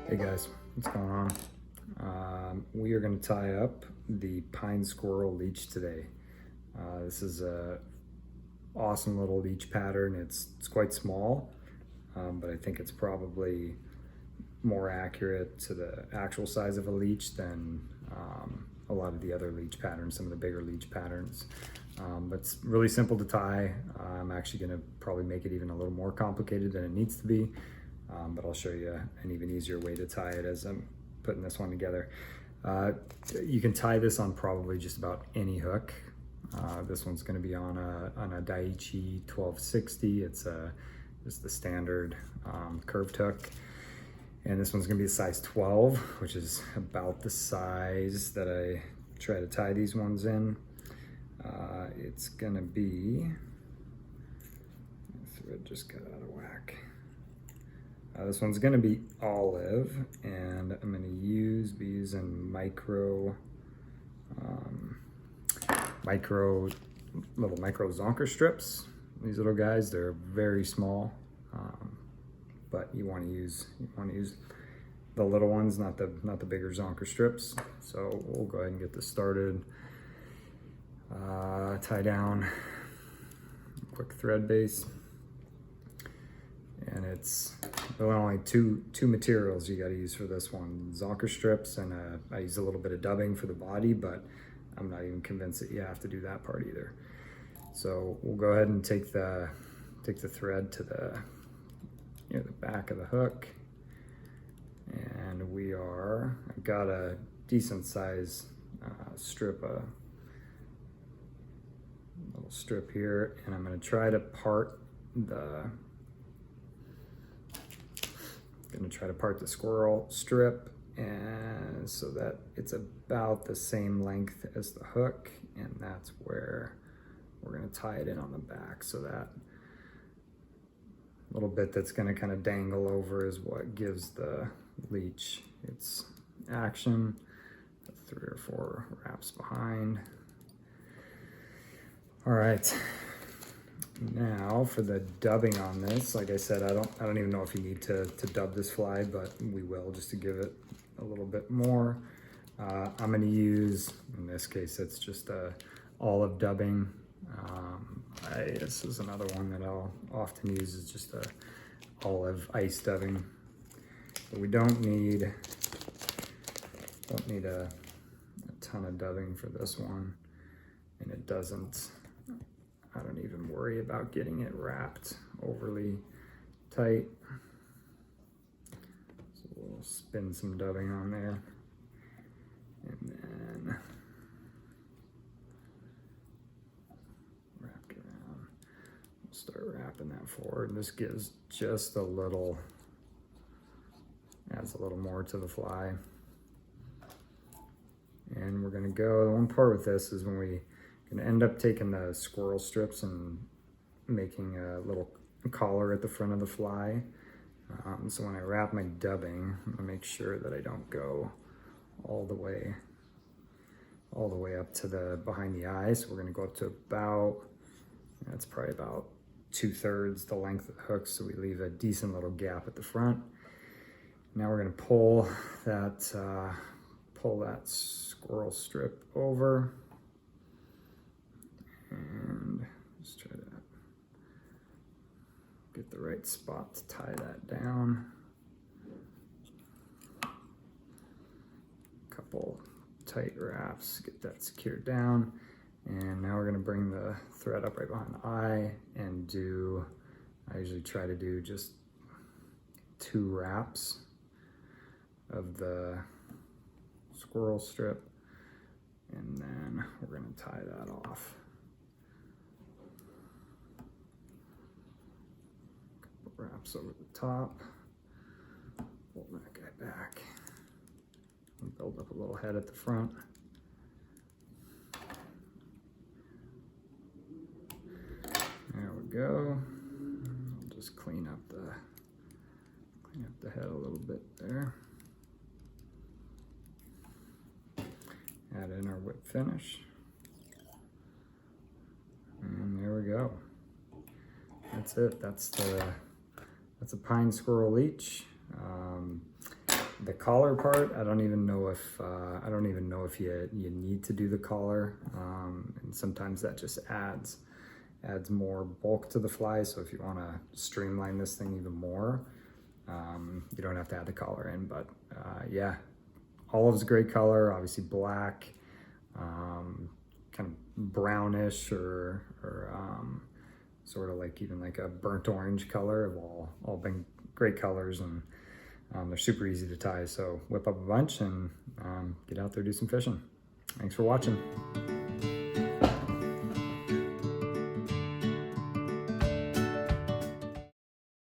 Hey guys, what's going on? We are going to tie up the Pine Squirrel Leech today. This is a awesome little leech pattern. It's quite small, but I think it's probably more accurate to the actual size of a leech than a lot of the other leech patterns, some of the bigger leech patterns. But it's really simple to tie. I'm actually going to probably make it even a little more complicated than it needs to be. But I'll show you an even easier way to tie it as I'm putting this one together. You can tie this on probably just about any hook. This one's going to be on a Daiichi 1260. It's just the standard curved hook. And this one's going to be a size 12, which is about the size that I try to tie these ones in. It's going to be, the thread just got out of whack. This one's going to be olive, and I'm going to be using micro zonker strips. These little guys, they're very small, but you want to use the little ones, not the bigger zonker strips. So we'll go ahead and get this started. Tie down quick thread base. And it's really only two materials you got to use for this one: zonker strips, and I use a little bit of dubbing for the body, but I'm not even convinced that you have to do that part either. So we'll go ahead and take the thread to the back of the hook, and I've got a decent size strip, a little strip here, and I'm going to try to part the squirrel strip, and so that it's about the same length as the hook, and that's where we're going to tie it in on the back. So that little bit that's going to kind of dangle over is what gives the leech its action. 3 or 4 wraps behind. All right. Now for the dubbing on this, like I said, I don't even know if you need to dub this fly, but we will, just to give it a little bit more. I'm going to use, in this case, it's just a olive dubbing. This is another one that I'll often use, is just a olive ice dubbing. But we don't need a ton of dubbing for this one, and it doesn't. I don't even worry about getting it wrapped overly tight. So we'll spin some dubbing on there, and then wrap it around. We'll start wrapping that forward, and this gives just adds a little more to the fly. And we're gonna go, the one part with this is when we gonna end up taking the squirrel strips and making a little collar at the front of the fly. So when I wrap my dubbing, I'm gonna make sure that I don't go all the way up to behind the eye. So we're gonna go up to that's probably about 2/3 the length of the hook, so we leave a decent little gap at the front. Now we're gonna pull that squirrel strip over, and just try to get the right spot to tie that down. Couple tight wraps, get that secured down. And now we're gonna bring the thread up right behind the eye and I usually try to do just 2 wraps of the squirrel strip, and then we're gonna tie that off. Wraps over the top, pull that guy back, and build up a little head at the front. There we go. I'll just clean up the head a little bit there. Add in our whip finish, and there we go. That's it. That's a Pine Squirrel Leech. The collar part, I don't even know if you need to do the collar, and sometimes that just adds more bulk to the fly. So if you want to streamline this thing even more, you don't have to add the collar in. But yeah, olive's a great color. Obviously black, kind of brownish, or sort of like even like a burnt orange color have all been great colors, and they're super easy to tie. So whip up a bunch and get out there, do some fishing. Thanks for watching.